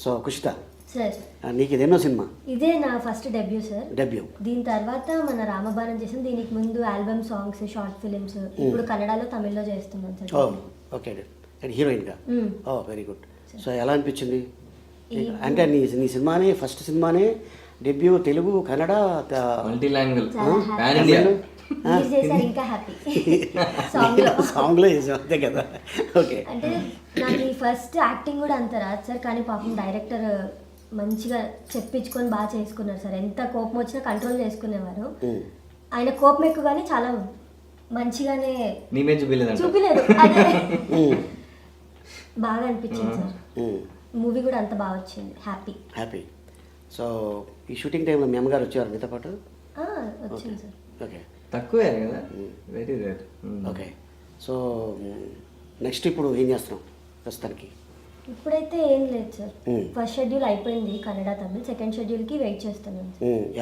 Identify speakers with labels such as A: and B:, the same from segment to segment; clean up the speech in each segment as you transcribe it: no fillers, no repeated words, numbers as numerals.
A: So Kushitha,
B: sir
A: నీకు ఇదేనో cinema?
B: ఇదే నా ఫస్ట్ డెబ్యూ సార్.
A: డెబ్యూ.
B: దీని తర్వాత మన రామబాణం చేసాం. దీనికి ముందు ఆల్బమ్ సాంగ్స్, షార్ట్ ఫిలిమ్స్, ఇప్పుడు కన్నడలో, తమిళ్లో చేస్తున్నాను సార్.
A: ఓకే. అండ్ హీరోయిన్గా? Very good. సో ఎలా అనిపించింది? అంటే నీ సినిమానే ఫస్ట్ సినిమానే debut, Telugu, Kannada,
C: multi language,
B: ఇంకా హ్యాపీ.
A: సాంగ్లో చేసాం అంతే కదా. ఓకే.
B: అంటే నాకు ఈ ఫస్ట్ యాక్టింగ్ కూడా అంత రాదు సార్, కానీ పాపం డైరెక్టర్ మంచిగా చెప్పించుకొని బాగా చేసుకున్నారు సార్. ఎంత కోపం వచ్చినా కంట్రోల్ చేసుకునేవారు. ఆయన కోపం ఎక్కువగానే చాలా మంచిగానే చూపిలేదు. అదే బాగా అనిపించింది సార్. మూవీ కూడా అంత బాగా వచ్చింది.
A: హ్యాపీ. సో ఈ షూటింగ్ టైంలో మీ అమ్మగారు వచ్చారు మీతో పాటు?
B: వచ్చింది సార్.
A: ఓకే.
C: తక్కువే కదా, very rare.
A: Okay. So next ఇప్పుడు ఏం చేస్తున్నాం ప్రస్తుతానికి?
B: ఇప్పుడైతే ఏం లేదు సార్. ఫస్ట్ షెడ్యూల్ అయిపోయింది కన్నడ, తమిళ్. సెకండ్ షెడ్యూల్కి వెయిట్ చేస్తున్నాను.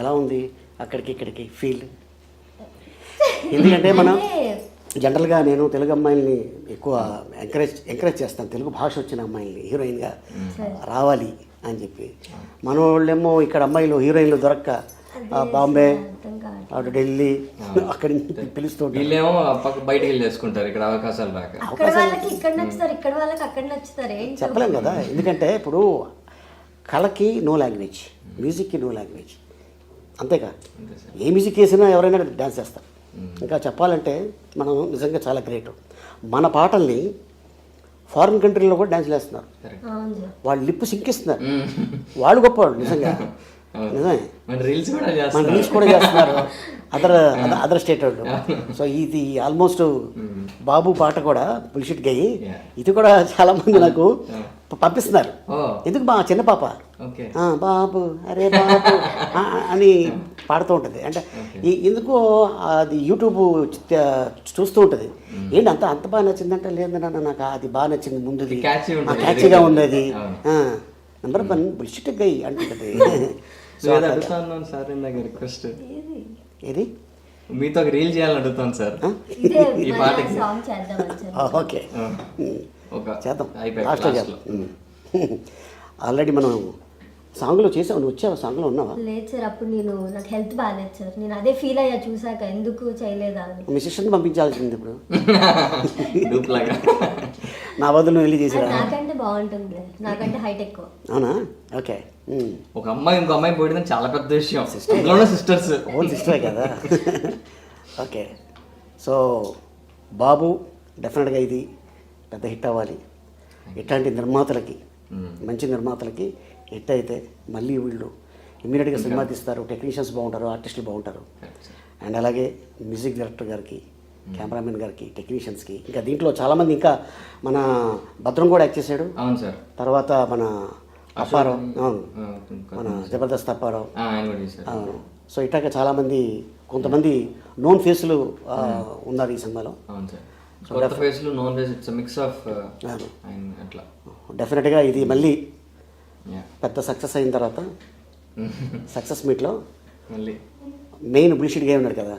A: ఎలా ఉంది అక్కడికి ఇక్కడికి ఫీల్? ఎందుకంటే మనం జనరల్గా నేను తెలుగు అమ్మాయిల్ని ఎక్కువ ఎంకరేజ్ చేస్తాను, తెలుగు భాష వచ్చిన అమ్మాయిల్ని హీరోయిన్గా రావాలి అని చెప్పి. మన వాళ్ళేమో ఇక్కడ అమ్మాయిలు హీరోయిన్లు దొరక్క బాంబే, అటు ఢిల్లీ, అక్కడి నుంచి పిలుస్తూ
C: వీళ్ళేమో బయటకు వెళ్ళి చేసుకుంటారు, ఇక్కడ అవకాశాలు రాక.
A: చెప్పలేం కదా. ఎందుకంటే ఇప్పుడు కళకి నో లాంగ్వేజ్, మ్యూజిక్కి నో లాంగ్వేజ్, అంతేకా. ఏ మ్యూజిక్ వేసినా ఎవరైనా డ్యాన్స్ చేస్తారు. ఇంకా చెప్పాలంటే మనం నిజంగా చాలా గ్రేట్. మన పాటల్ని ఫారిన్ కంట్రీలో కూడా డ్యాన్స్లు వేస్తున్నారు. వాళ్ళు లిప్పు సింకిస్తున్నారు. వాళ్ళు గొప్పవాళ్ళు నిజంగా. నిజమే.
C: మన రీల్స్
A: కూడా చేస్తున్నారు అదర్ స్టేట్ వాళ్ళు. సో ఇది ఆల్మోస్ట్ బాబు పాట కూడా బుల్షిట్ గయ్యి, ఇది కూడా చాలా మంది నాకు పంపిస్తున్నారు. ఎందుకు మా చిన్న పాప బాబు అరే బాబు అని పాడుతూ ఉంటుంది. అంటే ఎందుకో అది యూట్యూబ్ చూస్తూ ఉంటుంది. ఏంటి అంత బాగా నచ్చిందంటే, లేదన్నా నాకు అది బాగా నచ్చింది, ముందుది క్యాచ్గా ఉండేది, నెంబర్ 1 బుల్షిట్ గయ్యి అంటుంటుంది. ఏది
C: మీతో ఒక రీల్ చేయాలని అడుగుతాను సార్ ఈ పాటకి.
A: ఓకే చేద్దాం, లాస్ట్లో చేద్దాం. ఆల్రెడీ మనం సాంగ్లో చేసావు. నువ్వు వచ్చావా? సాంగ్లో ఉన్నావా?
B: లేదు సార్, అప్పుడు నాకు హెల్త్ బాగాలేదు సార్. నేను అదే ఫీల్ అయ్యా చూసాక, ఎందుకు చేయలేదా అని.
A: మీ సిస్టర్ని పంపించాల్సింది ఇప్పుడు. నా బదులు నువ్వు వెళ్ళి చేసిరా?
B: నాకంటే బాగుంటుంది, నాకంటే హైట్ ఎక్కువ.
A: అవునా? ఓకే.
C: ఒక అమ్మాయి ఇంకో అమ్మాయి పోయడం చాలా పెద్ద విషయం. సిస్టర్స్
A: ఓన్ సిస్టరే కదా. ఓకే. సో బాబు డెఫినెట్గా ఇది పెద్ద హిట్ అవ్వాలి. ఇట్లాంటి నిర్మాతలకి, మంచి నిర్మాతలకి హిట్ అయితే మళ్ళీ వీళ్ళు ఇమ్మీడియట్గా సినిమా తీస్తారు. టెక్నీషియన్స్ బాగుంటారు, ఆర్టిస్టులు బాగుంటారు. అండ్ అలాగే మ్యూజిక్ డైరెక్టర్ గారికి, కెమెరామెన్ గారికి, టెక్నీషియన్స్కి, ఇంకా దీంట్లో చాలామంది, ఇంకా మన భద్రం కూడా యాక్ట్ చేశాడు.
C: అవును సార్.
A: తర్వాత మన అప్పారావు, అవును, మన జబర్దస్త్ అప్పారావు, అవును. సో ఇట్లాగా చాలామంది, కొంతమంది నోన్ ఫేస్లు ఉన్నారు ఈ సినిమాలో. డెఫినెట్గా ఇది మళ్ళీ పెద్ద సక్సెస్ అయిన తర్వాత సక్సెస్ మీట్లో మెయిన్ బుల్షిట్ గా ఉన్నాడు కదా.